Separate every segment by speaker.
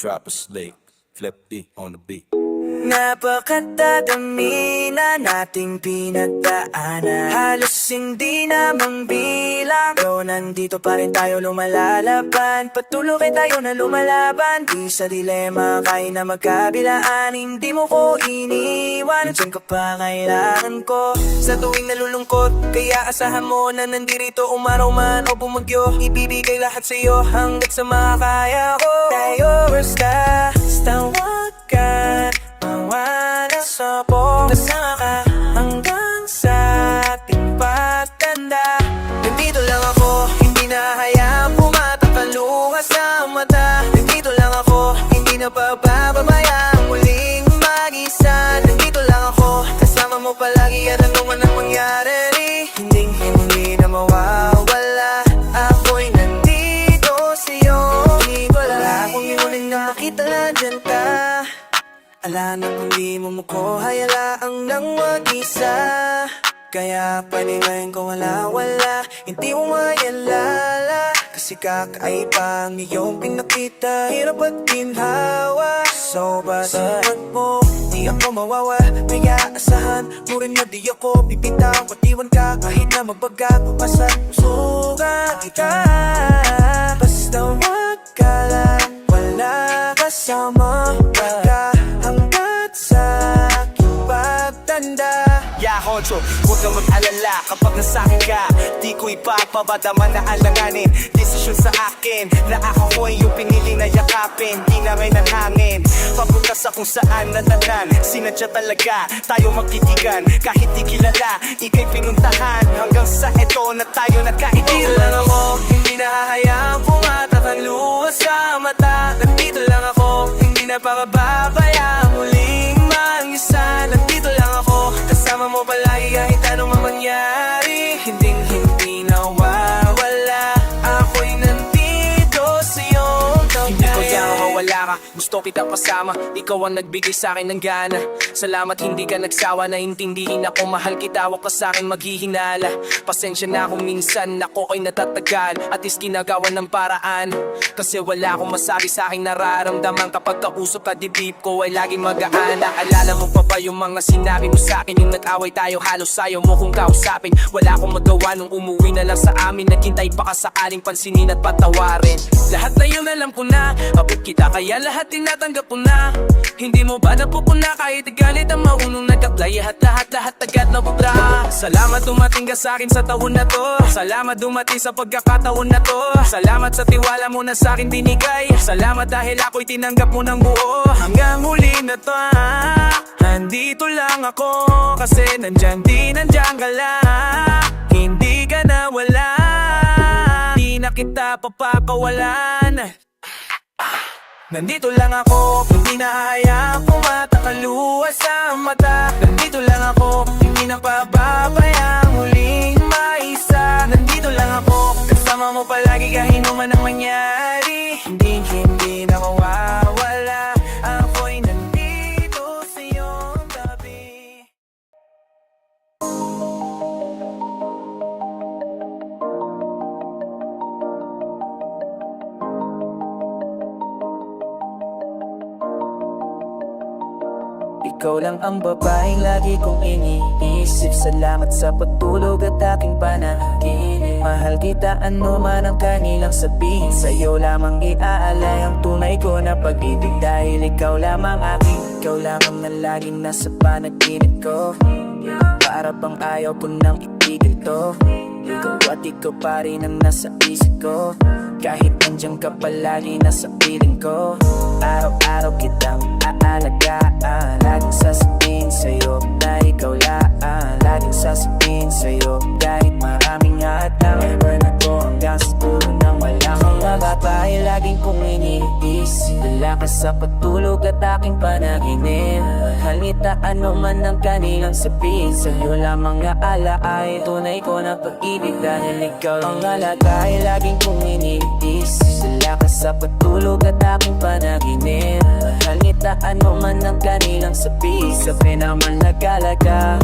Speaker 1: Drop a slate, flip D on the beat.
Speaker 2: Napakadadami na nating pinagdaanan, halos hindi na bilang. Pero nandito pa rin tayo lumalalaban, patuloy tayo na lumalaban. Di sa dilema kaya na magkabilaan, hindi mo ko iniwan. Nandiyan ka pa, kailangan ko sa tuwing nalulungkot. Kaya asahan mo na nandirito umaraw man o bumagyo. Ibibigay lahat sa'yo hanggat sa makakaya ko. Tayo basta wag ka mawala sa buong kasama ka hanggang sa ating pagtanda. Nandito lang ako, hindi na hayaang pumatak ang luha sa mata. Nandito lang ako, hindi na pabababayang muling mag-isa. Nandito lang ako, kasama mo palagi at ano man ang mangyari, hindi na mawawala. Ako'y nandito sa'yo, hindi ko alam kung inuling nakita na dyan ka. Ala na kung di mo ko hayalaang nang mag-isa. Kaya paningayin ko wala, hindi mo mayalala. Kasi kakaiba ang iyong pinakita, hirap at ginhawa. So basahan mo, di ako mawawala. Kaya asahan mo rin na di ako bibitaw. Patiwan ka kahit na magbaga, papasan sugat kita. Basta wag ka lang, wala kasama ka hanggat sa aking pagtanda.
Speaker 3: Honcho, huwag kang mag-alala kapag nasa'kin ka. Di ko ipapabadama na alanganin. Desisyon sa akin na ako ay yung pinili na yakapin. Di na ngayon ang hangin papunta sa kung saan natanan. Sinadya talaga tayo magtitigan kahit di kilala. Ika'y pinuntahan hanggang sa eto na tayo nagkaibigan.
Speaker 2: Nandito lang ako, hindi na hahayaang pumatak ang luha sa mata. Nandito lang ako, hindi na pababayang muling mag-isa. Nandito lang ako, kasama mo palagi kahit anong mangyari. Hindi nawawala, ako'y nandito sa'yo.
Speaker 4: Hindi ko yan mawala ka, gusto kita kasama. Ikaw ang nagbigay sa'kin ng gana. Salamat hindi ka nagsawa na intindihin ako. Mahal kita, wag ka sa'kin maghihinala. Pasensya na kung minsan ako ay natatagal. At is ginagawa ng paraan, kasi wala akong masabi sa'king nararamdaman. Kapag kausap ka dibdib ko ay laging magaan. Naalala mo pa ba yung mga sinabi mo sa'kin? Yung nag-away tayo halos ayaw mo kong kausapin. Wala akong magawa nung umuwi na lang sa amin. Naghintay pa ka sakaling pansinin at patawarin. Lahat na yun alam ko na, abot kita kaya lahat tinatanggap ko na. Hindi mo ba napupuna kahit galit ang maunong nag-apply? Lahat agad nabubra. Salamat dumating ka sa'kin sa taon na to. Salamat dumating sa pagkakataon na to. Salamat sa tiwala mo na sa'kin binigay. Salamat dahil ako'y tinanggap mo ng buo. Hanggang huli na to, nandito lang ako kasi nandiyan ka lang. Hindi ka na wala, di na kita papakawalan. Nandito lang ako, hindi na hayaang pumatak ang luha sa mata. Nandito lang ako, hindi na pababayang muling maisa. Nandito lang ako, kasama mo palagi kahit ano man ang mangyari. Hindi na mawawala, ako'y nandito sa iyong tabi.
Speaker 2: Ikaw lang ang babaeng lagi kong iniisip. Salamat sa pagtulog at aking panaginip. Mahal kita ano man ang kanilang sabihin. Sa'yo lamang iaalay ang tunay ko na pag-ibig. Dahil ikaw lamang aking, ikaw lamang na laging nasa panaginip ko. Para bang ayaw ko nang itigil to. Ikaw at ikaw pa rin ang nasa isip ko. Kahit nandiyan ka palagi nasa piling ko. Araw-araw kitang aalagaan. Laging sasabihin sa'yo na ikaw lang. Laging sasabihin sa'yo kahit maraming hadlang. Ever na ko hanggang sa dulo ng wala kang magapay. Laging kong iniisip. Wala ka sa pagtulog at aking panaginip. Halita ano man ang kanilang sabihin. Sa'yo lamang naalaay tunay ko na pag-ibig. Dahil ikaw ang alagay. Laging kong iniisip. Sila ka sa pagtulog at aking panaginip. Halitaan mo man ang kanilang sabi. Sabi naman nagalaga.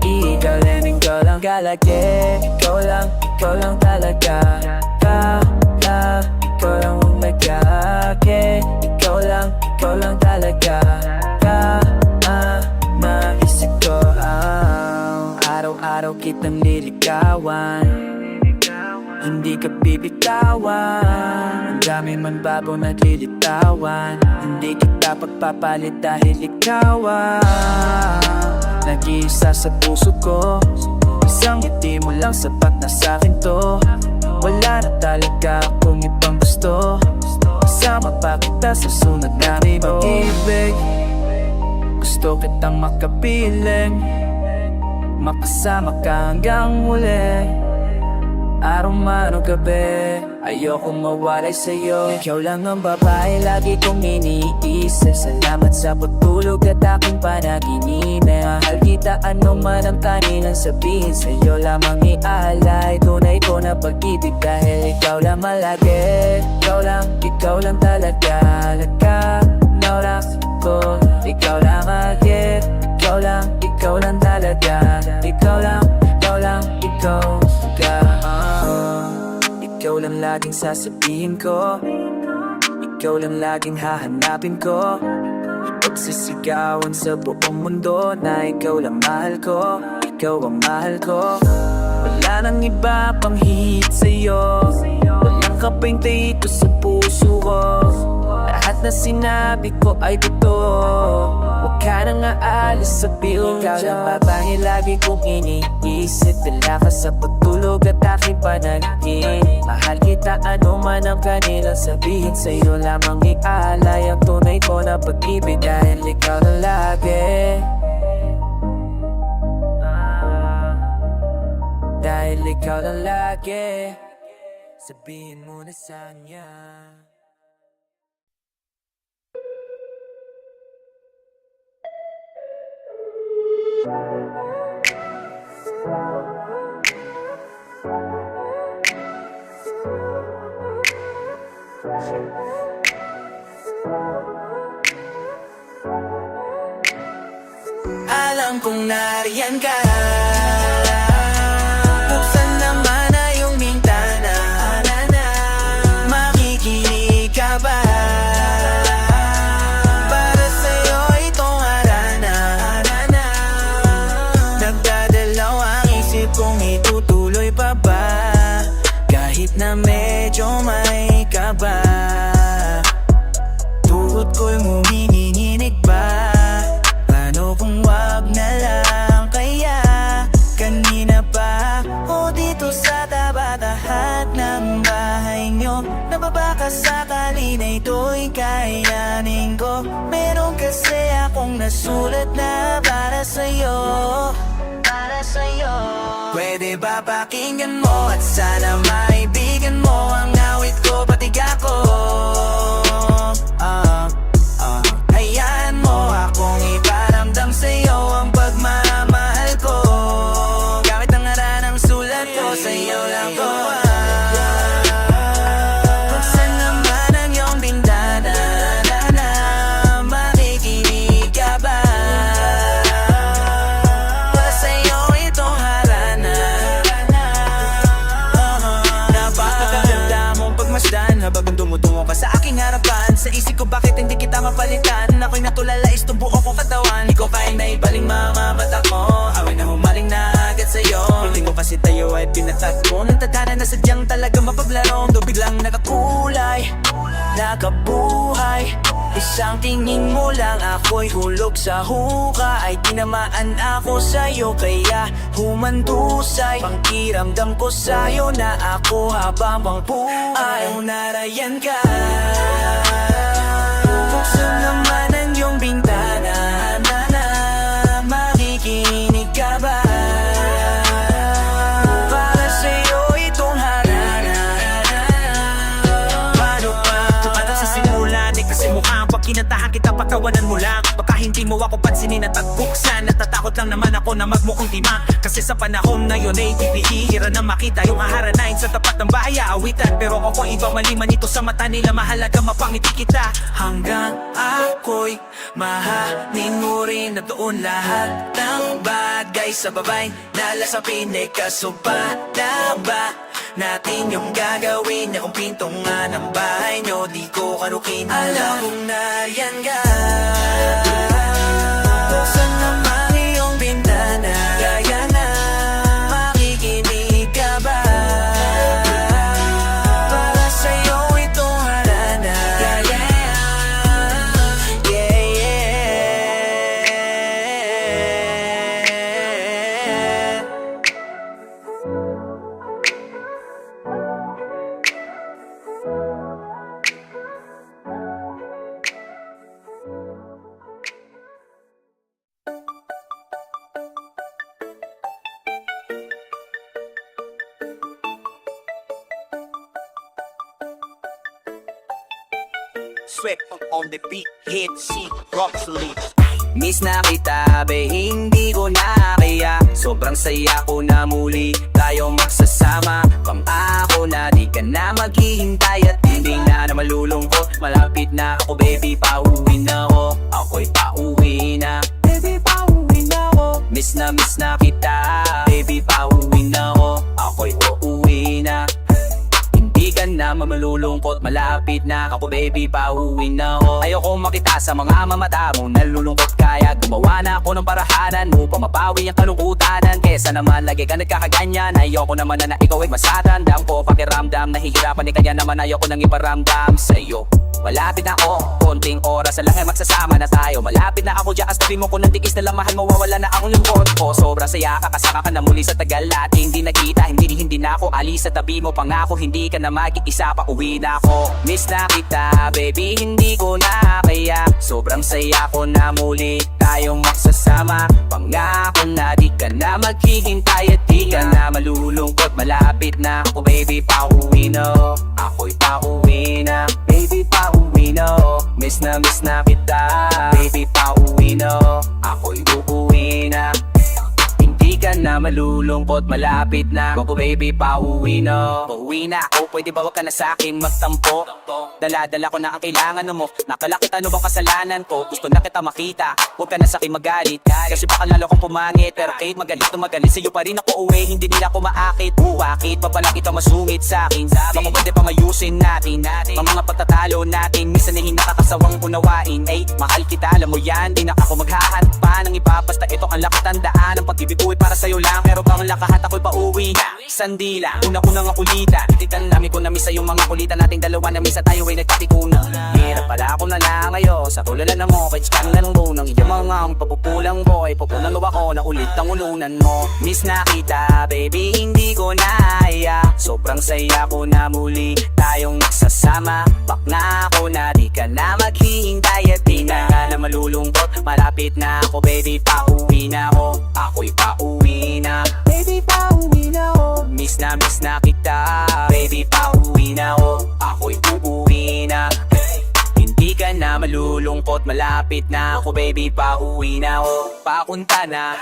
Speaker 2: Ikaw lang galage. Ikaw lang talaga. Ikaw lang umagage. hindi ka bibitawan. Ang dami man bago naglilitawan, hindi kita pagpapalit dahil ikaw nag-iisa sa puso ko. Isang ngiti mo lang sapat na sa'kin to. Wala na talaga akong ibang gusto. Kasama pa kita sa sunod na pag-ibig. Gusto kitang makapiling, makasama ka hanggang huli. Araw man o gabi, ayokong mawalay sa'yo. Ikaw lang ang babae lagi kong iniisip. Salamat sa pagtulog at aking panaginip. Mahal kita ano man ang kanilang sabihin. Sa'yo lamang iaalay tunay ko na pag-ibig. Dahil ikaw lang malagi, ikaw lang talaga. Lagka, naurak ko, ikaw lang agad. Ikaw lang talaga. Ikaw lang ka. Ikaw lang laging sasabihin ko, ikaw lang laging hahanapin ko. Pagsisigawan sa buong mundo na ikaw lang mahal ko, ikaw ang mahal ko. Wala nang iba pang hihit sa'yo, walang kapeng dito sa puso ko. Lahat na sinabi ko ay totoo, huwag ka nang aalis sa building. Ikaw lang babae lagi kong iniisip. Wala ka sa pagtulog at aking panaginip. Mahal kita ano man ang kanilang sabihin. Sa'yo lamang iaalay ang tunay ko na pag-ibig. Dahil ikaw na lagi, dahil ikaw na lagi, sabihin mo na sa kanya.
Speaker 3: Alam kong nariyan ka, buksan naman na yung bintana. Makikinig ka ba? Para sa'yo itong harana. Nagdadalaw ang isip kong itutuloy pa ba, kahit na medyo may kaba. Tuhod ko'y nguminginig ba? Paano kung wag na lang kaya? Kanina pa o dito sa tabat-tahat ng bahay nyo, nababaka sakali na ito'y kayanin ko. Meron kasi akong nasulat na para sa'yo, para sa'yo. Pwede ba pakinggan mo at sana maibigan mo ang awit ko, patiga ko. Hayaan mo akong iparamdam sa'yo ang pagmamahal ko, gamit ang aranang sulat ko, sa'yo lang ko. Buksan naman ang iyong bintana, makikinig ka ba? Para sa'yo itong harana. Napakaganda mong pagmasdan habang dumutungo ka sa aking harapan. Sa isip ko bakit hindi kita mapalitan. Ako'y natulala itong buo kong katawan. Di ko kaya na ibaling mga mata mo. Away na humaling na agad sa'yo. Hindi mo kasi tayo ay pinatag ko ng tadhana na sadyang talaga mapaglarong. Do biglang nakakulay, nakabuhay. Isang tingin mo lang ako'y hulog sa huka. Ay tinamaan ako sa'yo kaya humantusay. Pangkiramdam ko sa'yo na ako habang pang buhay. Narayan ka, buksan naman ang iyong bintana, makikinig ka ba? Para sa'yo itong harana. Paano pa? Tumatak sa simulan, kasi mukhang pag kinantahan kita pagkawanan mo lang. Baka hindi mo ako pansinin at pagbuksan. Natatakot lang naman ako na magmukhang tima, kasi sa panahon na yun ay bihira na makita yung aharanain sa tapat ng bahay aawitan. Pero ako iba maliman ito sa mata nila, mahalaga mapangiti kita. Hanggang ako'y mahalin mo rin na doon lahat ng bagay sa babae nalasapin. Eh kaso pa na ba natin yung gagawin na kung pintong nga ng bahay nyo, di ko karukin. Alam kong nariyan ka, buksan naman iyong bintana, kaya na makikinig ka ba? Sweat on the beat, hit, see, rock, sleep.
Speaker 4: Miss na kita, be, hindi ko na kaya. Sobrang saya ko na muli tayo magsasama. Pangako na di ka na maghihintay at hindi na malulungkot. Malapit na ako, baby, pauwi na ako. Ako'y pauwi na, baby, pauwi na ako. Miss na kita, baby, pauwi na ako. Ako'y uuwi na. Hindi ka na malulungkot, malapit na ako, baby, pauwi na ako. Ayoko makita sa mga mamata mo nalulungkot, kaya gumawa na ako ng parahanan upang mapawi ang kalungkutanan. Kesa naman lagi ka nagkakaganyan, ayoko naman na ikaw ay masatandam ko. Pakiramdam, nahihirapan ni kanya naman ayoko nang iparamdam sa'yo. Malapit na ako, konting oras na lang ay magsasama na tayo. Malapit na ako dyan, tabi mo ko ng tikis na lamahan, mawawala na akong lungkot ko. Sobrang saya, kakasama ka na muli sa tagal at hindi nakita, hindi na ako alis sa tabi mo. Pangako, hindi ka na mag-iisa, pa uwi na ako. Miss na kita, baby, hindi ko na kaya. Sobrang saya ko na muli tayong magsasama. Pangako na di ka na maghihintay at di ka na malulungkot. Malapit na ako, baby, pauwi na. Ako'y pauwi na, baby, pauwi na. Miss na kita, baby, pauwi na. Ako'y uuwi na. Hindi ka na malulungkot, malapit na ako, baby, pauwi na. Pauwi na ako, pwede ba wag ka na sa'kin magtampo? Dala-dala ko na ang kailangan mo. Nakalakit, ano bang kasalanan ko? Gusto na kita makita, huwag ka na sa'kin magalit. Kasi baka lalo kong pumangit, pero kahit magalit o magalit, sa'yo pa rin ako uwi, hindi nila ako maakit. Bakit pa pala kita masungit sa'kin? Baka pwede pang ayusin natin ang mga pagtatalo natin. Minsan ay nakakasawang unawain. Ay, mahal kita, alam mo yan, di na ako maghahant pa ng iba. Basta ito ang lakatandaan, ang pag-ibig ko ay para sa'yo lang. Pero bang lakahat ako'y pauwi na. Sandila, una-unang akulitan. Titan namin ko na miss yung mga kulitan nating dalawa na misa tayo ay nagkatikunan. Hirap pala ako na lang ngayon sa tulala na mo. Kahit scan lang mo ng iyong mga papupulang boy. Pupunan mo ako na ulit ang ulunan mo. Miss na kita, baby, hindi ko na kaya. Sobrang saya ko na muli tayong nagsasama. Bak na ako na di ka na maghihintay at di na ka na malulungkot. Malapit na ako, baby, pauwi na ako. Ako'y pauwi na, baby, pauwi na ako. Miss na kita, baby, pauwi na ako. Ako'y uuwi na. Hindi ka na malulungkot, malapit na ako, baby, pauwi na ako. Papunta na,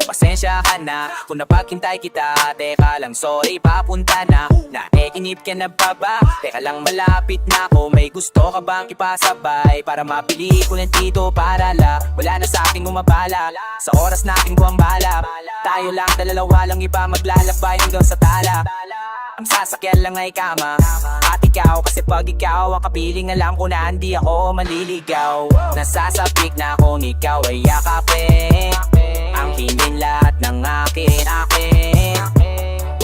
Speaker 4: pasensya ka na kung napaghintay kita. Teka lang, sorry, papunta na. Naiinip ka na ba ba? Teka lang, malapit na ako. May gusto ka bang ipasabay para mapili ko ng tito para la wala na sa aking umabala. Sa oras natin buwang bala, tayo lang, dalawa lang, iba maglalakbay hanggang sa tala. Ang sasakyan lang ay kama at ikaw, kasi pag ikaw ang kapiling, alam ko na hindi ako maliligaw. Nasasapik na kung ikaw ay yakapin, ang hinin lahat ng akin.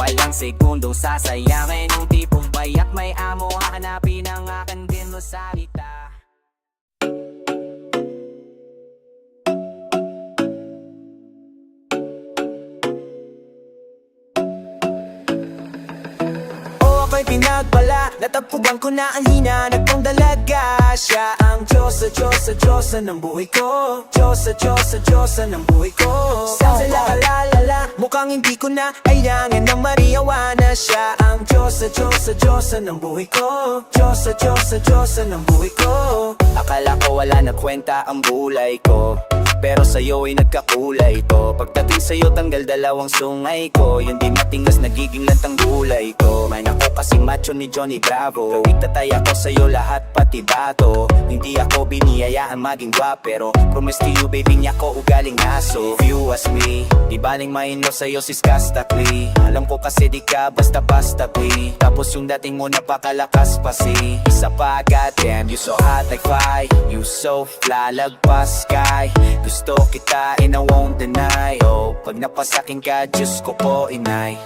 Speaker 4: Walang segundong sasayangin, yung tipong bayak may amo, hanapin ang akin din mo salita.
Speaker 2: Ako'y pinagbala, natagpuan ko na ang hinanap kong dalaga. Siya ang Diyosa, Diyosa, Diyosa ng buhay ko. Diyosa, Diyosa, Diyosa ng buhay ko. Sala kalalala, mukhang hindi ko na kailangan ng mariawa na. Siya ang Diyosa, Diyosa, Diyosa ng buhay ko. Diyosa, Diyosa, Diyosa ng buhay ko.
Speaker 4: Akala ko wala na kwenta ang bulay ko, pero sa'yo ay nagkakulay to. Pagdating sa'yo tanggal dalawang sungay ko, yung di matingas nagiging lantang gulay ko. May ako kasing macho ni Johnny Bravo, itatay ako sa'yo lahat pati bato. Hindi ako biniyayaan maging guwap, pero promise to you baby niya ko ugaling aso. If you ask me, di baling maino sa'yo siskastakli. Alam ko kasi di ka basta-basta kwi. Tapos yung dating mo napakalakas pa si isa pa, goddamn you so hot like fire. You so fly, lagpas sky. Gusto kita and I won't deny. Oh, pag napasakin ka, Diyos ko po inay.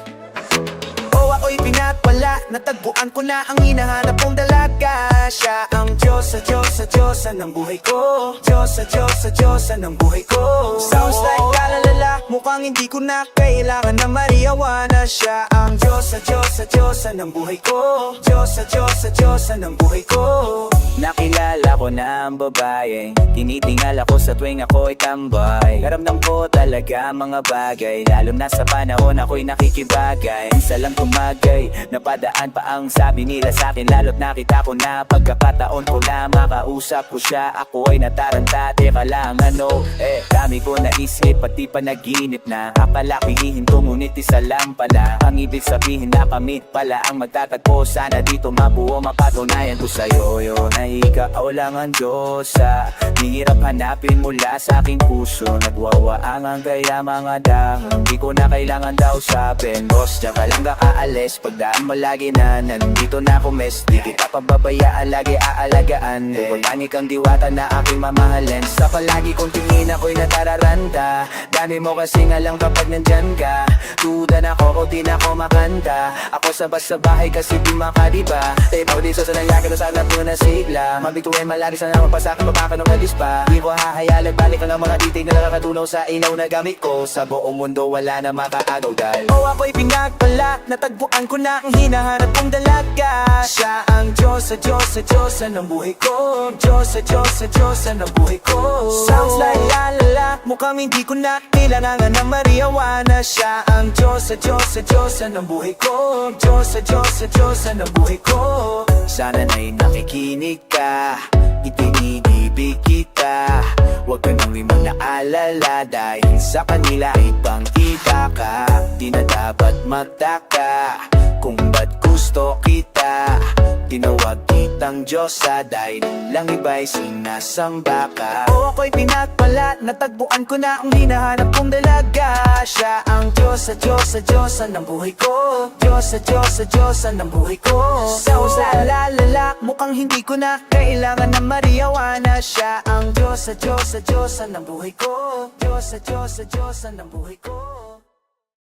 Speaker 2: Oh, ako'y pinatwala, natagpuan ko na ang hinahanap kong dalaga. Siya ang Diyosa, Diyosa, Diyosa ng buhay ko. Diyosa, Diyosa, Diyosa ng buhay ko. Sounds like kalalala, mukhang hindi ko na kailangan na mariawa na. Siya ang Diyosa, Diyosa, Diyosa ng buhay ko. Diyosa, Diyosa, Diyosa ng buhay ko.
Speaker 4: Nakilala ko na ang babae, di
Speaker 2: tinitingal ako sa tuwing ako'y tambay. Karamdam ko talaga ang mga bagay, lalo na sa panahon ako'y nakikibagay. Isa lang tumagay, napadaan pa ang sabi nila sa'kin, lalo't nakita ko na pagkakataon ko na makausap ko siya. Ako ay nataranta, teka lang ano, dami ko naisip, pati panaginip na kapalakihin ko, ngunit isa lang pala ang ibig sabihin na kami pala ang magtatagpo. Sana dito mabuo, mapatunayan ko sa'yo yun na ikaw lang ang Diyosa. Di hirap hanapin mula sa aking puso, nagwawaangan kaya mga dahon. Di ko na kailangan daw sabihin, boss, tsaka lang kakaalis. Pagdaan mo lagi na nandito na ako, mes. Di kita pababayaan, lagi aalagaan. Bukod kang diwata na aking mamahalin. Sa palagi kong tingin ako'y natararanta. Dami mo kasi nga lang kapag nandyan ka. Tuda na ako o di na ako makanta. Ako sa bahay kasi di makadiba. Tayo di sa sanayaka na sana po na sigla. Mabituin malari sana magpasakin mapaka ng alis pa. Di ko hahayalag, balik ang mga titig na nakakatunaw sa ilaw na gamit ko. Sa buong mundo wala na makaagaw dahil ako'y pinagpala, natagpuan ko na ang hinahanap kong dalaga. Siya ang Diyos sa Diyos sa Diyos ng buhay ko. Diyos sa Diyos sa Diyos ng buhay ko. Sounds like lalala, mukhang hindi ko na kailangan ng mariawana. Siya ang Diyos sa Diyos sa Diyos ng buhay ko. Diyos sa Diyos sa Diyos ng buhay ko. Sana na'y nakikinig ka, itinibig kita. Huwag ka nang limang naalala, dahil sa kanila ay pangkita ka. Di na dapat magtaka kung ba't gusto kita. Tinawag kitang Diyosa dahil lang iba'y sinasamba ka. O ako'y pinagpala, natagpuan ko na ang hinahanap kong dalaga. Siya ang Diyos sa Diyos sa Diyos ng buhay ko. Diyos sa Diyos sa Diyos ng buhay ko. Sounds lalala, mukhang hindi ko na kailangan ng mariawana. Siya ang Diyos sa Diyos sa Diyos ng buhay ko. Diyos sa Diyos sa Diyos ng buhay ko.